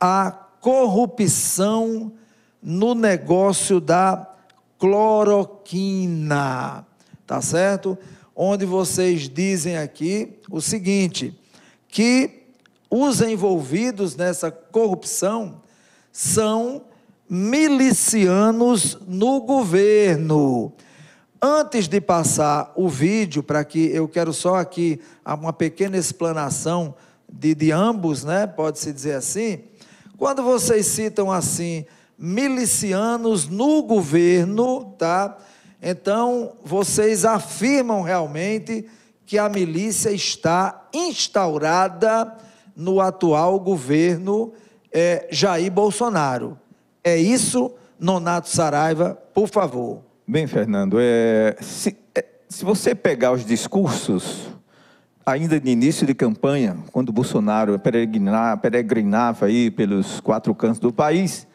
a corrupção no negócio da cloroquina, tá certo? Onde vocês dizem aqui o seguinte, que os envolvidos nessa corrupção são milicianos no governo. Antes de passar o vídeo, para que eu quero só aqui uma pequena explanação de ambos, né? Pode-se dizer assim. Quando vocês citam assim, milicianos no governo, tá? Então, vocês afirmam realmente que a milícia está instaurada no atual governo Jair Bolsonaro. É isso, Nonato Saraiva, por favor. Bem, Fernando, se você pegar os discursos, ainda de início de campanha, quando Bolsonaro peregrinava aí pelos 4 cantos do país,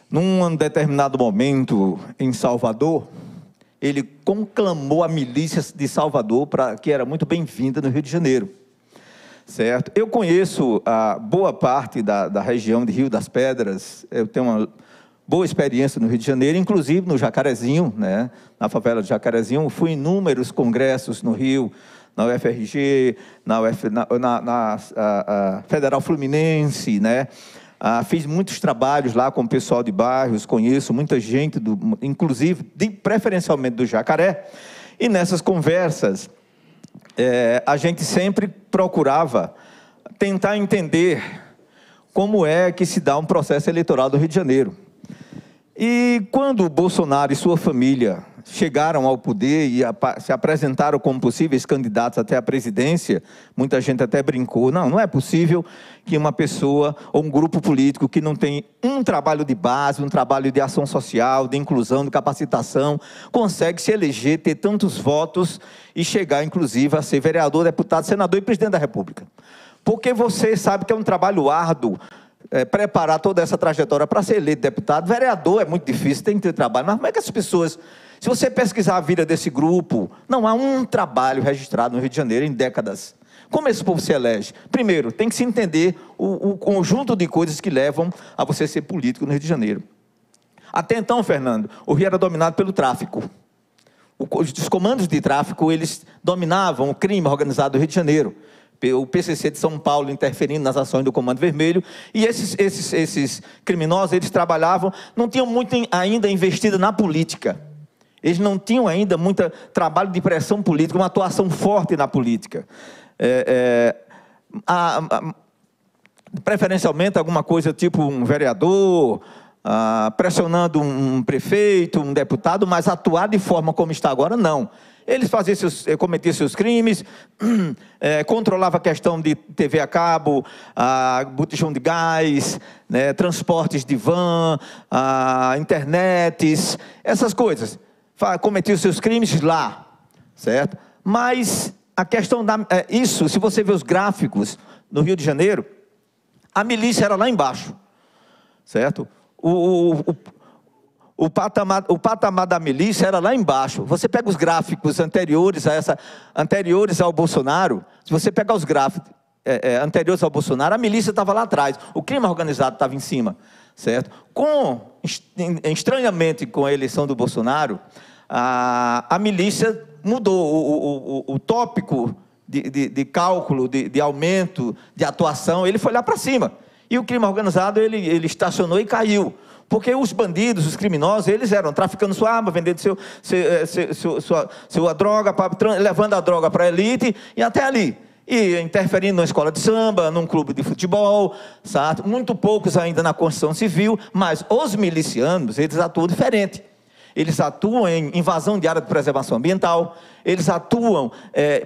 num determinado momento em Salvador, ele conclamou a milícia de Salvador, que era muito bem-vinda no Rio de Janeiro, certo? Eu conheço a boa parte da região de Rio das Pedras, eu tenho uma boa experiência no Rio de Janeiro, inclusive no Jacarezinho, né? Na favela do Jacarezinho, fui em inúmeros congressos no Rio, na UFRG, na Federal Fluminense, né? Fiz muitos trabalhos lá com o pessoal de bairros, conheço muita gente, inclusive, preferencialmente do Jacaré, e nessas conversas, a gente sempre procurava tentar entender como é que se dá um processo eleitoral do Rio de Janeiro. E quando o Bolsonaro e sua família chegaram ao poder e se apresentaram como possíveis candidatos até a presidência, muita gente até brincou, não é possível que uma pessoa ou um grupo político que não tem um trabalho de base, um trabalho de ação social, de inclusão, de capacitação, consegue se eleger, ter tantos votos e chegar, inclusive, a ser vereador, deputado, senador e presidente da República. Porque você sabe que é um trabalho árduo, preparar toda essa trajetória para ser eleito deputado. Vereador é muito difícil, tem que ter trabalho, mas como é que as pessoas, se você pesquisar a vida desse grupo, não há um trabalho registrado no Rio de Janeiro em décadas. Como esse povo se elege? Primeiro, tem que se entender o conjunto de coisas que levam a você ser político no Rio de Janeiro. Até então, Fernando, o Rio era dominado pelo tráfico. Os comandos de tráfico, eles dominavam o crime organizado do Rio de Janeiro. O PCC de São Paulo interferindo nas ações do Comando Vermelho, e esses criminosos, eles trabalhavam, não tinham muito ainda investido na política, eles não tinham ainda muito trabalho de pressão política, uma atuação forte na política, preferencialmente alguma coisa tipo um vereador, pressionando um prefeito, um deputado, mas atuar de forma como está agora, não. Eles cometiam seus crimes, controlavam a questão de TV a cabo, botijão de gás, né, transportes de van, internets, essas coisas. Cometiam seus crimes lá, certo? Mas a questão isso, se você ver os gráficos no Rio de Janeiro, a milícia era lá embaixo, certo? O patamar da milícia era lá embaixo. Você pega os gráficos anteriores ao Bolsonaro, se você pegar os gráficos anteriores ao Bolsonaro, a milícia estava lá atrás, o crime organizado estava em cima, certo? Estranhamente, com a eleição do Bolsonaro, a milícia mudou, o tópico de cálculo, de aumento, de atuação, ele foi lá para cima. E o crime organizado, ele estacionou e caiu. Porque os bandidos, os criminosos, eles eram traficando sua arma, vendendo sua droga, levando a droga para a elite e até ali. E interferindo numa escola de samba, num clube de futebol, sabe? Muito poucos ainda na Constituição Civil, mas os milicianos, eles atuam diferente. Eles atuam em invasão de área de preservação ambiental, eles atuam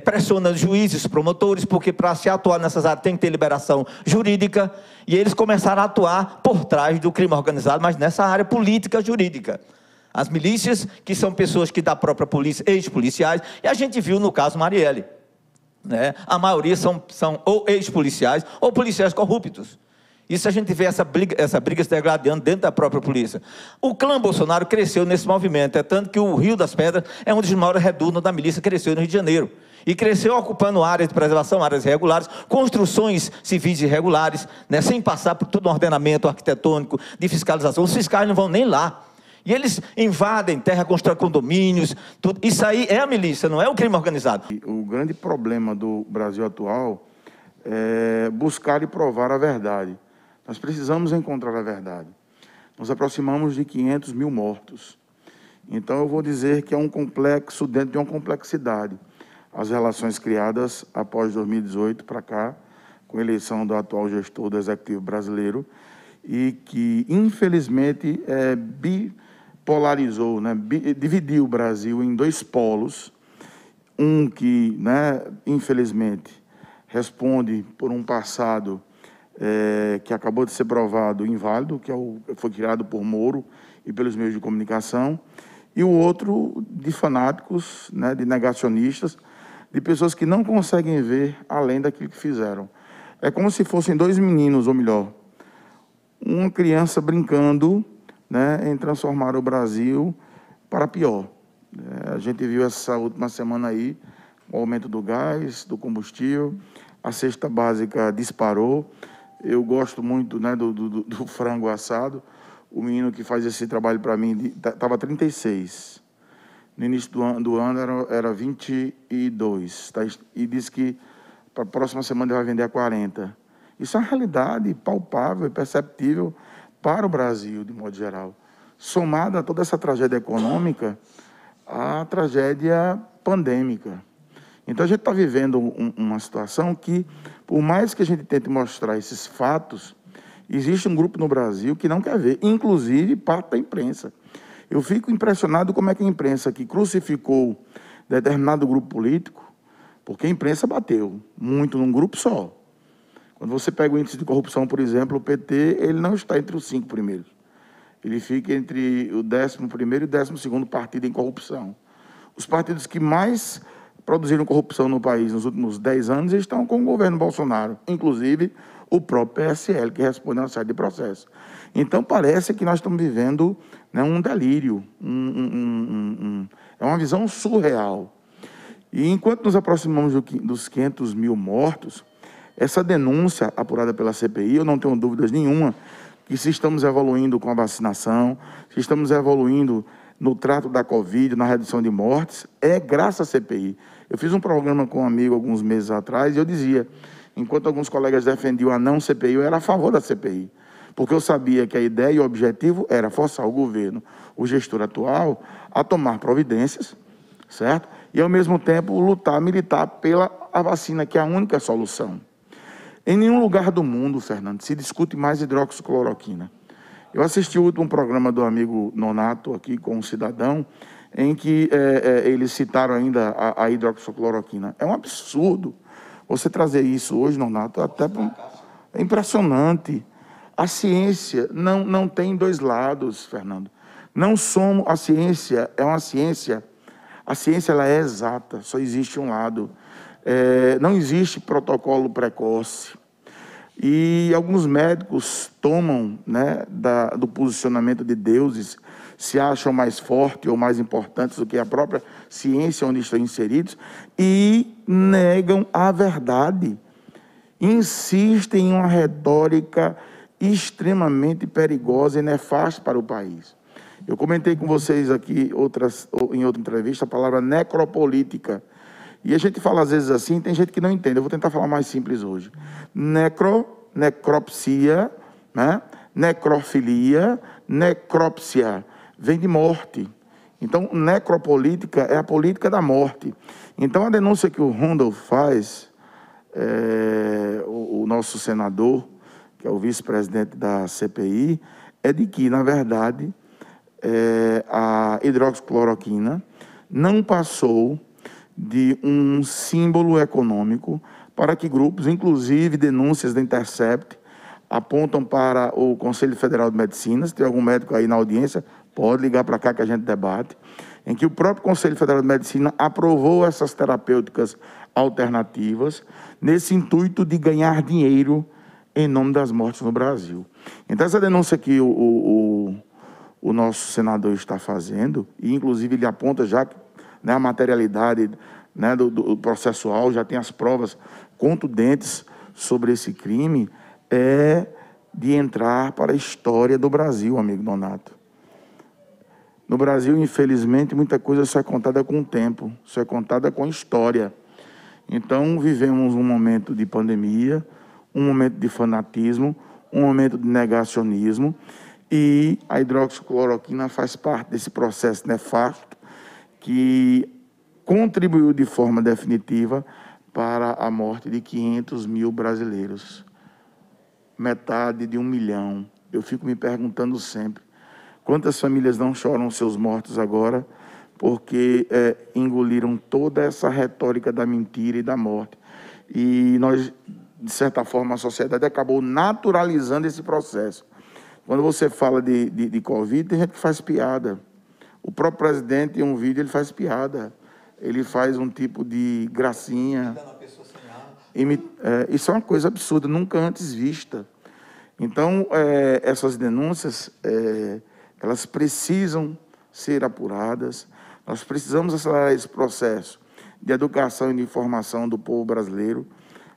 pressionando juízes, promotores, porque para se atuar nessas áreas tem que ter liberação jurídica, e eles começaram a atuar por trás do crime organizado, mas nessa área política jurídica. As milícias, que são pessoas que da própria polícia, ex-policiais, e a gente viu no caso Marielle, né? A maioria são ou ex-policiais ou policiais corruptos. Isso a gente vê essa briga se degradando dentro da própria polícia. O clã Bolsonaro cresceu nesse movimento, é tanto que o Rio das Pedras é um dos maiores redutos da milícia, cresceu no Rio de Janeiro. E cresceu ocupando áreas de preservação, áreas irregulares, construções civis irregulares, né, sem passar por todo um ordenamento arquitetônico de fiscalização. Os fiscais não vão nem lá. E eles invadem terra, constroem condomínios, tudo. Isso aí é a milícia, não é o crime organizado. O grande problema do Brasil atual é buscar e provar a verdade. Nós precisamos encontrar a verdade. Nos aproximamos de 500 mil mortos. Então, eu vou dizer que é um complexo dentro de uma complexidade. As relações criadas após 2018 para cá, com a eleição do atual gestor do Executivo brasileiro, e que, infelizmente, bipolarizou, né, dividiu o Brasil em dois polos. Um que, né, infelizmente, responde por um passado que acabou de ser provado inválido, que foi criado por Moro e pelos meios de comunicação, e o outro de fanáticos, né, de negacionistas, de pessoas que não conseguem ver além daquilo que fizeram. É como se fossem dois meninos, ou melhor, uma criança brincando, né, em transformar o Brasil para pior. A gente viu essa última semana aí o aumento do gás, do combustível, a cesta básica disparou. Eu gosto muito, né, do frango assado. O menino que faz esse trabalho para mim estava 36. No início do ano era 22. Tá? E disse que para a próxima semana ele vai vender a 40. Isso é uma realidade palpável e perceptível para o Brasil, de modo geral. Somada a toda essa tragédia econômica, a tragédia pandêmica. Então, a gente está vivendo uma situação que, por mais que a gente tente mostrar esses fatos, existe um grupo no Brasil que não quer ver, inclusive parte da imprensa. Eu fico impressionado como é que a imprensa que crucificou determinado grupo político, porque a imprensa bateu muito num grupo só. Quando você pega o índice de corrupção, por exemplo, o PT, ele não está entre os 5 primeiros. Ele fica entre o 11º e o 12º partido em corrupção. Os partidos que mais produziram corrupção no país nos últimos 10 anos estão com o governo Bolsonaro, inclusive o próprio PSL, que responde a uma série de processos. Então, parece que nós estamos vivendo, né, um delírio, é uma visão surreal. E enquanto nos aproximamos dos 500 mil mortos, essa denúncia apurada pela CPI, eu não tenho dúvidas nenhuma que se estamos evoluindo com a vacinação, se estamos evoluindo no trato da Covid, na redução de mortes, é graças à CPI. Eu fiz um programa com um amigo alguns meses atrás e eu dizia, enquanto alguns colegas defendiam a não CPI, eu era a favor da CPI, porque eu sabia que a ideia e o objetivo era forçar o governo, o gestor atual, a tomar providências, certo? E, ao mesmo tempo, lutar, militar pela vacina, que é a única solução. Em nenhum lugar do mundo, Fernando, se discute mais hidroxicloroquina. Eu assisti o último programa do amigo Nonato, aqui com um cidadão, em que eles citaram ainda a hidroxicloroquina. É um absurdo você trazer isso hoje, Nonato, até é impressionante. A ciência não tem dois lados, Fernando. Não somos, a ciência é uma ciência, a ciência ela é exata, só existe um lado. Não existe protocolo precoce. E alguns médicos tomam, né, do posicionamento de deuses, se acham mais fortes ou mais importantes do que a própria ciência onde estão inseridos, e negam a verdade. Insistem em uma retórica extremamente perigosa e nefasta para o país. Eu comentei com vocês aqui em outra entrevista a palavra necropolítica. E a gente fala às vezes assim, tem gente que não entende. Eu vou tentar falar mais simples hoje. Necropsia, né? Necrofilia, necrópsia, vem de morte. Então, necropolítica é a política da morte. Então, a denúncia que o Randolph faz, o nosso senador, que é o vice-presidente da CPI, é de que, na verdade, a hidroxicloroquina não passou de um símbolo econômico para que grupos, inclusive denúncias da Intercept, apontam para o Conselho Federal de Medicina. Se tem algum médico aí na audiência, pode ligar para cá que a gente debate, em que o próprio Conselho Federal de Medicina aprovou essas terapêuticas alternativas nesse intuito de ganhar dinheiro em nome das mortes no Brasil. Então, essa denúncia que o nosso senador está fazendo, e inclusive ele aponta já, né, a materialidade, né, do processual, já tem as provas contundentes sobre esse crime, é de entrar para a história do Brasil, amigo Donato. No Brasil, infelizmente, muita coisa só é contada com o tempo, só é contada com a história. Então, vivemos um momento de pandemia, um momento de fanatismo, um momento de negacionismo, e a hidroxicloroquina faz parte desse processo nefasto que contribuiu de forma definitiva para a morte de 500 mil brasileiros. Metade de 1 milhão. Eu fico me perguntando sempre, quantas famílias não choram seus mortos agora porque engoliram toda essa retórica da mentira e da morte. E nós, de certa forma, a sociedade acabou naturalizando esse processo. Quando você fala de Covid, tem gente que faz piada. O próprio presidente, em um vídeo, ele faz piada. Ele faz um tipo de gracinha. Isso é uma coisa absurda, nunca antes vista. Então, essas denúncias, elas precisam ser apuradas. Nós precisamos acelerar esse processo de educação e de informação do povo brasileiro.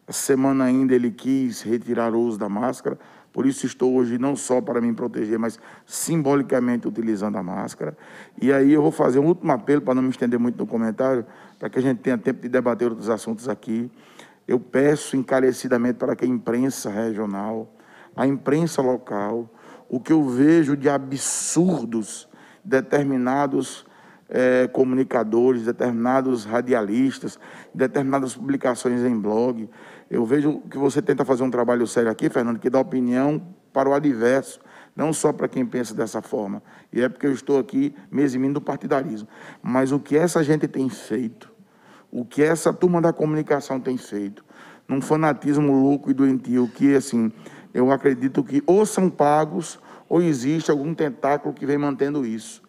Essa semana ainda ele quis retirar o uso da máscara, por isso estou hoje não só para me proteger, mas simbolicamente utilizando a máscara. E aí eu vou fazer um último apelo, para não me estender muito no comentário, para que a gente tenha tempo de debater outros assuntos aqui. Eu peço encarecidamente para que a imprensa regional, a imprensa local, o que eu vejo de absurdos, determinados comunicadores, determinados radialistas, determinadas publicações em blog. Eu vejo que você tenta fazer um trabalho sério aqui, Fernando, que dá opinião para o adverso, não só para quem pensa dessa forma. E é porque eu estou aqui me eximindo do partidarismo. Mas o que essa gente tem feito, o que essa turma da comunicação tem feito, num fanatismo louco e doentio, que, assim, eu acredito que ou são pagos ou existe algum tentáculo que vem mantendo isso.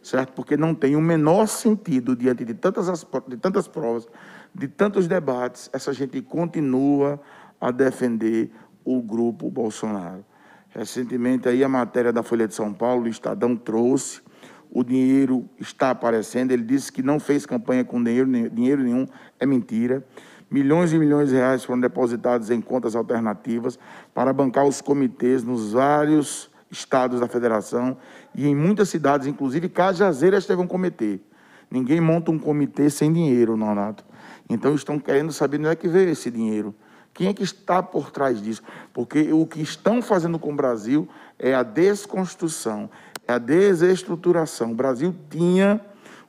Certo? Porque não tem o menor sentido, diante de tantas provas, de tantos debates, essa gente continua a defender o grupo Bolsonaro. Recentemente, aí a matéria da Folha de São Paulo, o Estadão trouxe, o dinheiro está aparecendo, ele disse que não fez campanha com dinheiro nenhum, é mentira. Milhões e milhões de reais foram depositados em contas alternativas para bancar os comitês nos vários estados da federação e em muitas cidades, inclusive Cajazeiras teve um comitê. Ninguém monta um comitê sem dinheiro, Nonato. Então estão querendo saber onde é que veio esse dinheiro. Quem é que está por trás disso? Porque o que estão fazendo com o Brasil é a desconstrução, é a desestruturação. O Brasil tinha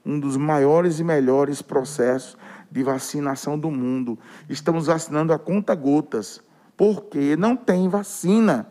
um dos maiores e melhores processos de vacinação do mundo. Estamos vacinando a conta-gotas, porque não tem vacina.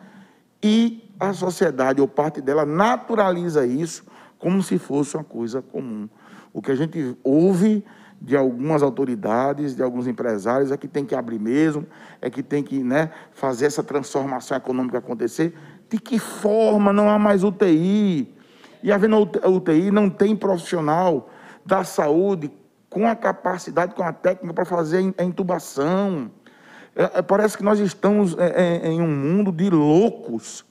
E a sociedade, ou parte dela, naturaliza isso como se fosse uma coisa comum. O que a gente ouve de algumas autoridades, de alguns empresários, é que tem que abrir mesmo, é que tem que, né, fazer essa transformação econômica acontecer. De que forma? Não há mais UTI. E havendo UTI, não tem profissional da saúde com a capacidade, com a técnica para fazer a intubação. Parece que nós estamos em um mundo de loucos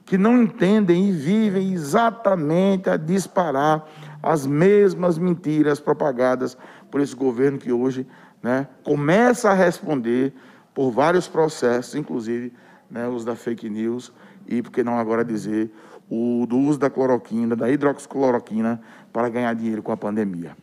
que não entendem e vivem exatamente a disparar as mesmas mentiras propagadas por esse governo que hoje, né, começa a responder por vários processos, inclusive, né, os da fake news e, por que não agora dizer, do uso da cloroquina, da hidroxicloroquina para ganhar dinheiro com a pandemia.